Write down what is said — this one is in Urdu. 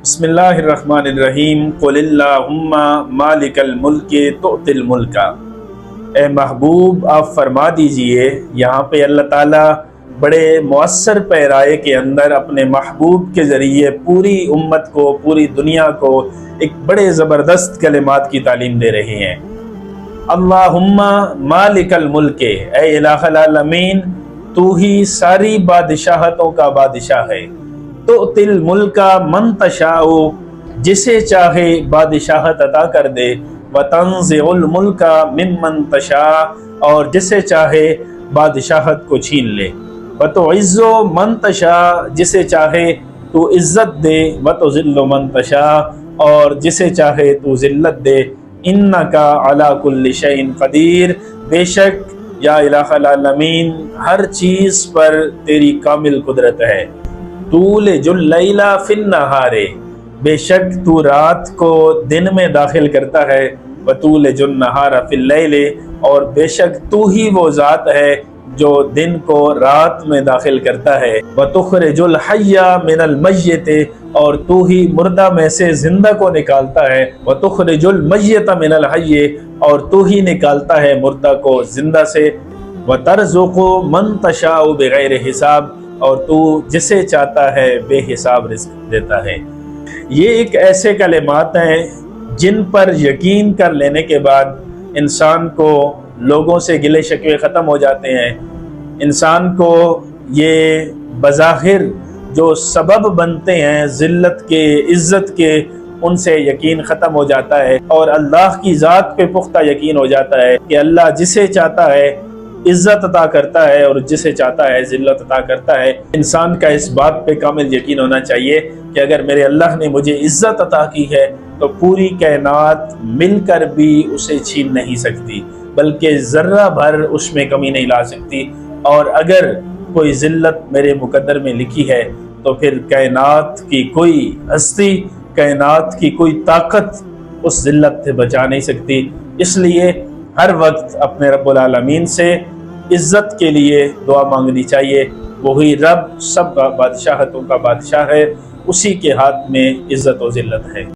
بسم اللہ الرحمن الرحیم قل اللہم مالک الملک تؤتی الملک۔ اے محبوب آپ فرما دیجئے، یہاں پہ اللہ تعالیٰ بڑے مؤثر پیرائے کے اندر اپنے محبوب کے ذریعے پوری امت کو، پوری دنیا کو ایک بڑے زبردست کلمات کی تعلیم دے رہے ہیں۔ اللہم مالک الملک، اے الہ العالمین تو ہی ساری بادشاہتوں کا بادشاہ ہے۔ تؤتی الملک من تشاء، جسے چاہے بادشاہت عطا کر دے۔ وتنزع الملک ممن تشاء، اور جسے چاہے بادشاہت کو چھین لے۔ وتعز من تشاء، جسے چاہے تو عزت دے۔ وتذل من تشاء، اور جسے چاہے تو ذلت دے۔ انک علی کل شیء قدیر، بے شک یا الہ العالمین ہر چیز پر تیری کامل قدرت ہے۔ تولج اللیل فی النہار، بے شک تو رات کو دن میں داخل کرتا ہے۔ وتولج النہار فی اللیل، اور بے شک تو ہی وہ ذات ہے جو دن کو رات میں داخل کرتا ہے۔ وتخرج الحی من المیت، اور تو ہی مردہ میں سے زندہ کو نکالتا ہے۔ وتخرج المیت من الحی، اور تو ہی نکالتا ہے مردہ کو زندہ سے۔ وترزق من تشاء بغیر حساب، اور تو جسے چاہتا ہے بے حساب رزق دیتا ہے۔ یہ ایک ایسے کلمات ہیں جن پر یقین کر لینے کے بعد انسان کو لوگوں سے گلے شکوے ختم ہو جاتے ہیں۔ انسان کو یہ بظاہر جو سبب بنتے ہیں ذلت کے، عزت کے، ان سے یقین ختم ہو جاتا ہے، اور اللہ کی ذات پہ پختہ یقین ہو جاتا ہے کہ اللہ جسے چاہتا ہے عزت عطا کرتا ہے اور جسے چاہتا ہے ذلت عطا کرتا ہے۔ انسان کا اس بات پہ کامل یقین ہونا چاہیے کہ اگر میرے اللہ نے مجھے عزت عطا کی ہے تو پوری کائنات مل کر بھی اسے چھین نہیں سکتی، بلکہ ذرہ بھر اس میں کمی نہیں لا سکتی۔ اور اگر کوئی ذلت میرے مقدر میں لکھی ہے تو پھر کائنات کی کوئی ہستی، کائنات کی کوئی طاقت اس ذلت سے بچا نہیں سکتی۔ اس لیے ہر وقت اپنے رب العالمین سے عزت کے لیے دعا مانگنی چاہیے۔ وہی رب سب بادشاہتوں کا بادشاہ ہے، اسی کے ہاتھ میں عزت و ذلت ہے۔